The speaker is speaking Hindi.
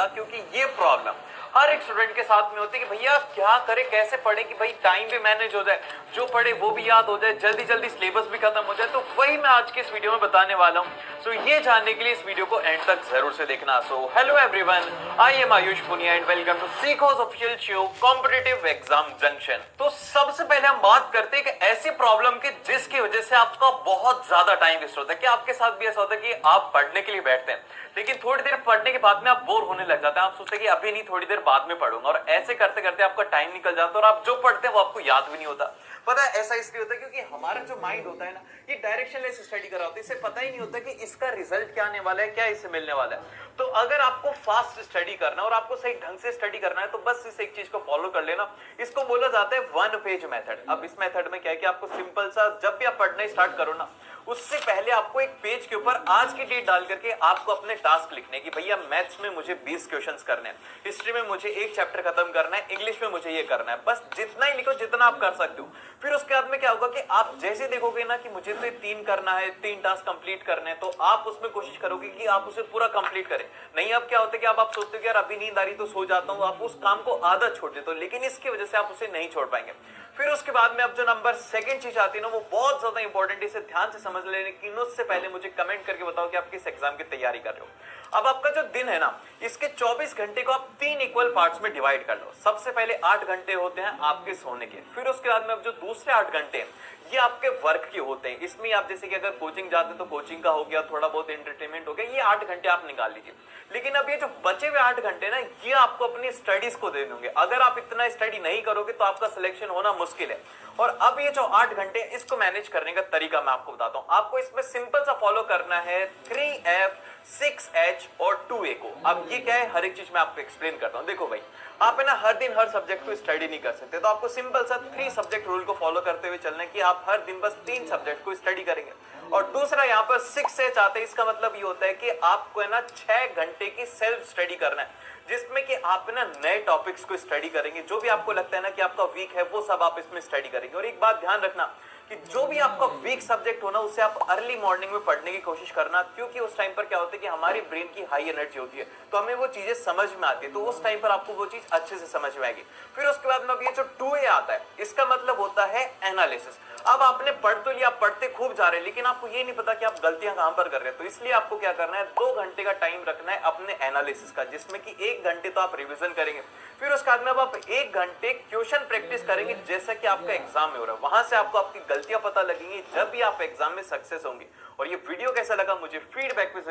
वाला, क्योंकि ये प्रॉब्लम हर एक स्टूडेंट के साथ में होती है कि भैया क्या करे, कैसे पढ़े कि भाई टाइम भी मैनेज हो जाए, जो पढ़े वो भी याद हो जाए, जल्दी जल्दी सिलेबस भी खत्म हो जाए। तो वही मैं आज के इस वीडियो में बताने वाला हूँ। सो ये जानने के लिए इस वीडियो को एंड तक जरूर से देखना। So hello everyone, I am Ayush Punia and welcome to Sikho's official show competitive exam junction. तो सबसे पहले हम बात करते हैं कि ऐसी प्रॉब्लम की जिसकी वजह से आपका बहुत ज्यादा टाइम वेस्ट होता है। क्या आपके साथ भी ऐसा होता है कि आप पढ़ने के लिए बैठते हैं, लेकिन थोड़ी देर पढ़ने के बाद में आप बोर होने लग जाते हैं, आप सोचते हैं कि अभी नहीं, थोड़ी देर बाद में पढ़ूंगा, और ऐसे करते करते आपका टाइम निकल जाता है और आप जो पढ़ते हैं वो आपको याद भी नहीं होता। पता है ऐसा इसलिए होता है क्योंकि हमारा जो माइंड होता है ना, ये डायरेक्शनलेस स्टडी कर रहा होता है, इसे पता ही नहीं होता कि इसका रिजल्ट क्या आने वाला है, क्या इसे मिलने वाला है। तो अगर आपको फास्ट स्टडी करना है और आपको सही ढंग से स्टडी करना है तो बस इस एक चीज को फॉलो कर लेना। इसको बोला जाता है वन पेज मेथड। अब इस मेथड में क्या है कि आपको सिंपल सा, जब भी आप पढ़ना स्टार्ट करो ना, उससे पहले आपको एक पेज के ऊपर आज की डेट डाल करके आपको अपने टास्क लिखने की, भैया मैथ्स में मुझे 20 क्वेश्चंस करने हैं, हिस्ट्री में मुझे एक चैप्टर खत्म करना है, इंग्लिश में मुझे ये करना है। बस जितना ही लिखो जितना आप कर सकते हो। फिर उसके बाद में क्या होगा कि आप जैसे देखोगे ना कि मुझे तो 3 करना है, 3 टास्क कंप्लीट करने हैं, तो आप उसमें कोशिश करोगे कि आप उसे पूरा कंप्लीट करें। नहीं, अब क्या होता है कि आप सोचते हो कि यार अभी नींद आ रही तो सो जाता हूं, आप उस काम को आधा छोड़ देते हो, लेकिन इसकी वजह से आप उसे नहीं छोड़ पाएंगे। फिर उसके बाद में अब जो नंबर सेकंड चीज आती है ना, वो बहुत ज्यादा इंपॉर्टेंट है, इसे ध्यान से समझ लेने की। उससे पहले मुझे कमेंट करके बताओ कि आप किस एग्जाम की तैयारी कर रहे हो। अब आपका जो दिन है ना, इसके 24 घंटे को आप 3 इक्वल पार्ट्स में डिवाइड कर लो। सबसे पहले 8 घंटे होते हैं आपके सोने के, फिर उसके बाद में अब जो दूसरे 8 घंटे हैं ये आपके वर्क के होते हैं। इसमें आप जैसे कि अगर कोचिंग जाते हैं तो कोचिंग का हो गया, थोड़ा बहुत एंटरटेनमेंट हो गया, ये 8 घंटे आप निकाल लीजिए। लेकिन अब ये जो बचे हुए 8 घंटे ना, ये आपको अपनी स्टडीज को दे देंगे। अगर आप इतना स्टडी नहीं करोगे तो आपका सिलेक्शन होना मुश्किल है। और अब ये जो 8 घंटे, इसको मैनेज करने का तरीका मैं आपको बताता हूं। आपको इसमें सिंपल सा फॉलो करना है 3F 6H और 2A को। अब ये क्या है, हर एक चीज मैं आपको एक्सप्लेन करता हूं। देखो भाई, आप है ना हर दिन हर सब्जेक्ट को स्टडी नहीं कर सकते, तो आपको सिंपल सा 3 सब्जेक्ट रूल को फॉलो करते हुए चलना है कि आप हर दिन बस 3 सब्जेक्ट को स्टडी करेंगे। और दूसरा यहाँ पर 6H आता है, इसका मतलब ये होता है कि आपको है ना 6 घंटे की सेल्फ स्टडी करना है, जिसमें कि आप ना नए टॉपिक्स को स्टडी करेंगे। जो भी आपको लगता है ना कि आपका वीक है, वो सब आप इसमें स्टडी करेंगे। और एक बात ध्यान रखना कि जो भी आपका वीक सब्जेक्ट हो ना, उसे आप अर्ली मॉर्निंग में पढ़ने की कोशिश करना, क्योंकि उस टाइम पर क्या होता है कि हमारी ब्रेन की हाई एनर्जी होती है, तो हमें वो चीजें समझ में आती है, तो उस टाइम पर आपको वो चीज अच्छे से समझ में आएगी। फिर उसके बाद में अब ये जो 2A आता है, इसका मतलब होता है एनालिसिस। अब आपने पढ़ तो लिया, पढ़ते खूब जा रहे हैं, लेकिन आपको ये नहीं पता कि आप गलतियां कहां पर कर रहे हैं। तो इसलिए आपको क्या करना है, 2 घंटे का टाइम रखना है अपने एनालिसिस का, जिसमें कि 1 घंटे तो आप रिवीजन करेंगे। फिर उसके बाद में अब आप 1 घंटे क्वेश्चन प्रैक्टिस करेंगे, जैसा कि आपका एग्जाम में हो रहा है। वहां से आपको आपकी गलतियां पता लगेंगी, जब भी आप एग्जाम में सक्सेस होंगे। और ये वीडियो कैसा लगा मुझे फीडबैक में